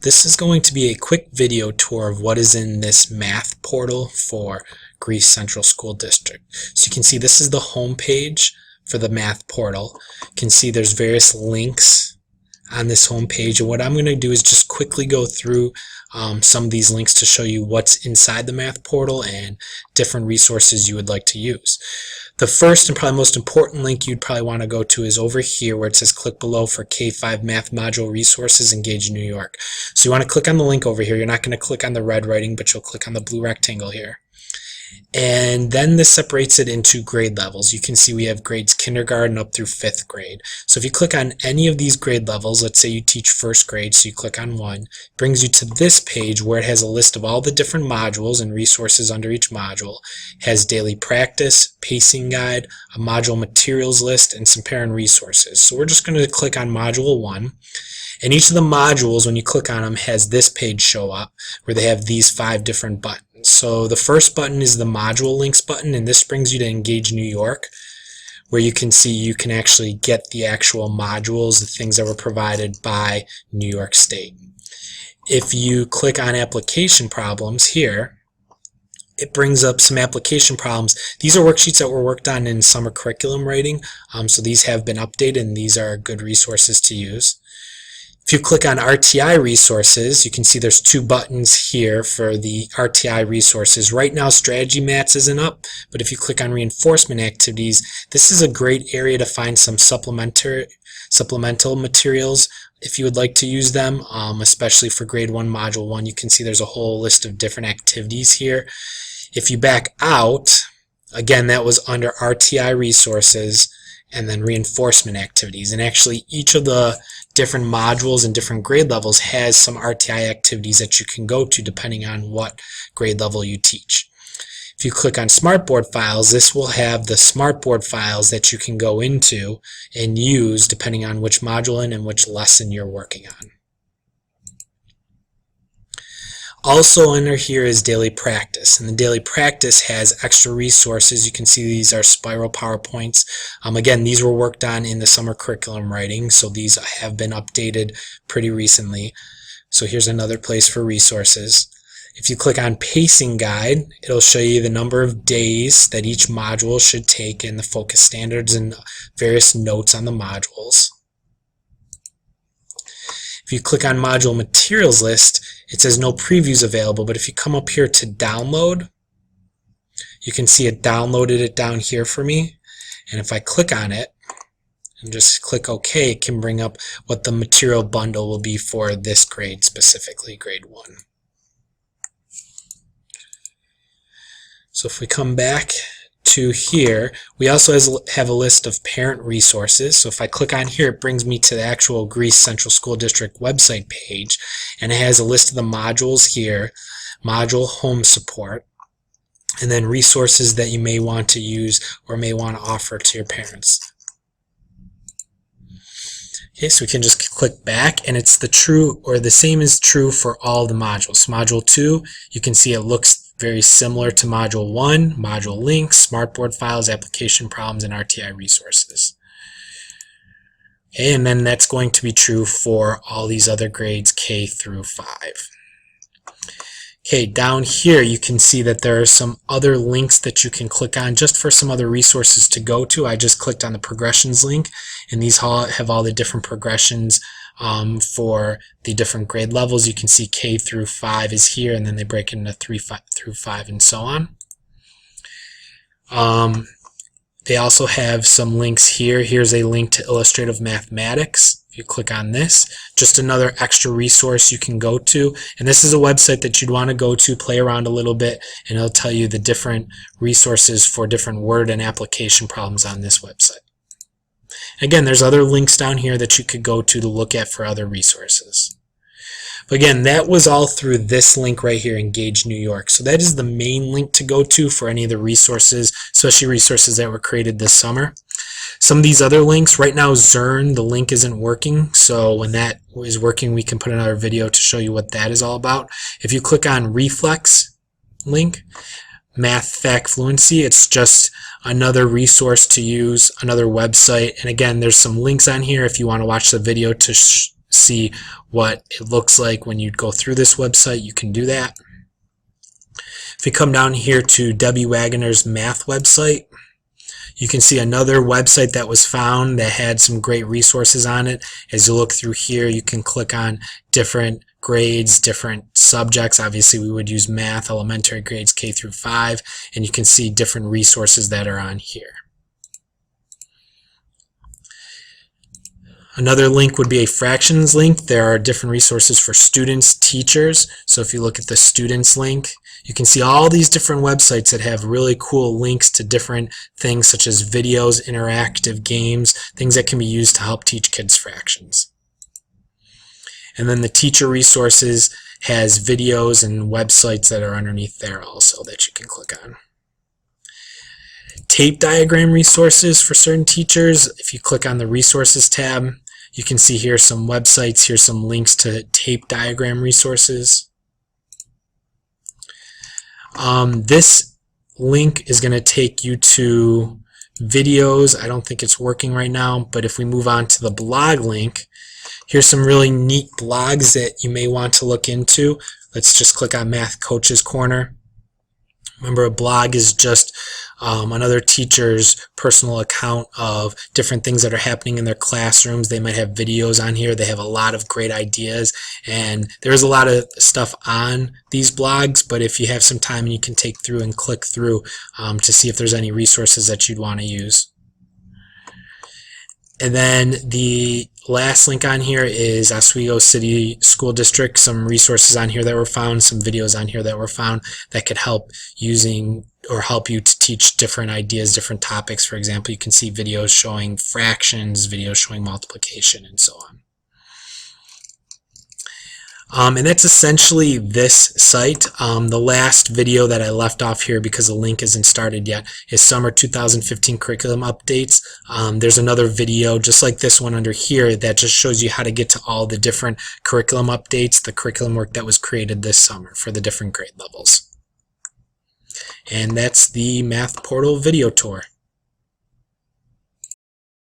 This is going to be a quick video tour of what is in this math portal for Greece Central School District. So you can see this is the home page for the math portal. You can see there's various links on this home page, and what I'm going to do is just quickly go through some of these links to show you what's inside the math portal and different resources you would like to use. The first and probably most important link you'd probably want to go to is over here where it says click below for K-5 Math Module Resources Engage New York. So you want to click on the link over here. You're not going to click on the red writing, but you'll click on the blue rectangle here. And then this separates it into grade levels. You can see we have grades kindergarten up through 5th grade. So if you click on any of these grade levels, let's say you teach 1st grade, so you click on one, it brings you to this page where it has a list of all the different modules and resources under each module. It has daily practice, pacing guide, a module materials list, and some parent resources. So we're just going to click on module 1. And each of the modules, when you click on them, has this page show up where they have these 5 different buttons. So the first button is the module links button, and this brings you to Engage New York, where you can see you can actually get the actual modules, the things that were provided by New York State. If you click on application problems here, it brings up some application problems. These are worksheets that were worked on in summer curriculum writing, so these have been updated and these are good resources to use. If you click on RTI resources, you can see there's 2 buttons here for the RTI resources. Right now strategy mats isn't up, but if you click on reinforcement activities, this is a great area to find some supplemental materials if you would like to use them, especially for grade 1 module 1. You can see there's a whole list of different activities here. If you back out, again, that was under RTI resources and then reinforcement activities, and actually each of the different modules and different grade levels has some RTI activities that you can go to depending on what grade level you teach. If you click on Smartboard files, this will have the Smartboard files that you can go into and use depending on which module and which lesson you're working on. Also under here is daily practice, and the daily practice has extra resources. You can see these are spiral PowerPoints. Again, these were worked on in the summer curriculum writing, so these have been updated pretty recently. So here's another place for resources. If you click on pacing guide, it'll show you the number of days that each module should take and the focus standards and various notes on the modules. If you click on module materials list, it says no previews available, but if you come up here to download, you can see it downloaded it down here for me. And if I click on it and just click OK, it can bring up what the material bundle will be for this grade, specifically grade 1. So if we come back to here, we also have a list of parent resources. So if I click on here, it brings me to the actual Greece Central School District website page, and it has a list of the modules here, module home support, and then resources that you may want to use or may want to offer to your parents. Okay, so we can just click back, and it's the same is true for all the modules. Module 2, you can see it looks very similar to module 1, module links, smartboard files, application problems, and RTI resources. Okay, and then that's going to be true for all these other grades K through 5. Okay, down here you can see that there are some other links that you can click on just for some other resources to go to. I just clicked on the progressions link, and these have all the different progressions for the different grade levels. You can see K through 5 is here, and then they break it into 3 through 5 and so on. They also have some links here. Here's a link to illustrative mathematics. If you click on this, just another extra resource you can go to, and this is a website that you'd want to go to, play around a little bit, and it'll tell you the different resources for different word and application problems on this website. Again, there's other links down here that you could go to look at for other resources. But again, that was all through this link right here, Engage New York. So that is the main link to go to for any of the resources, especially resources that were created this summer. Some of these other links, right now Zern, the link isn't working, so when that is working we can put another video to show you what that is all about. If you click on Reflex link, Math Fact Fluency, it's just another resource to use, another website, and again there's some links on here if you want to watch the video to see what it looks like when you go through this website, you can do that. If we come down here to Debbie Wagner's math website, you can see another website that was found that had some great resources on it. As you look through here, you can click on different grades, different subjects. Obviously, we would use math, elementary grades K through 5, and you can see different resources that are on here. Another link would be a fractions link. There are different resources for students, teachers. So if you look at the students link, you can see all these different websites that have really cool links to different things such as videos, interactive games, things that can be used to help teach kids fractions. And then the teacher resources has videos and websites that are underneath there also that you can click on. Tape diagram resources for certain teachers. If you click on the resources tab, you can see here some websites, here's some links to tape diagram resources. This link is going to take you to videos. I don't think it's working right now, but if we move on to the blog link, here's some really neat blogs that you may want to look into. Let's just click on Math Coaches Corner. Remember, a blog is just another teacher's personal account of different things that are happening in their classrooms. They might have videos on here. They have a lot of great ideas, and there's a lot of stuff on these blogs, but if you have some time, you can take through and click through to see if there's any resources that you'd want to use. And then the last link on here is Oswego City School District. Some resources on here that were found, some videos on here that were found that could help using or help you to teach different ideas, different topics. For example, you can see videos showing fractions, videos showing multiplication, and so on. And that's essentially this site. The last video that I left off here because the link isn't started yet is Summer 2015 Curriculum Updates. There's another video just like this one under here that just shows you how to get to all the different curriculum updates, the curriculum work that was created this summer for the different grade levels. And that's the Math Portal video tour.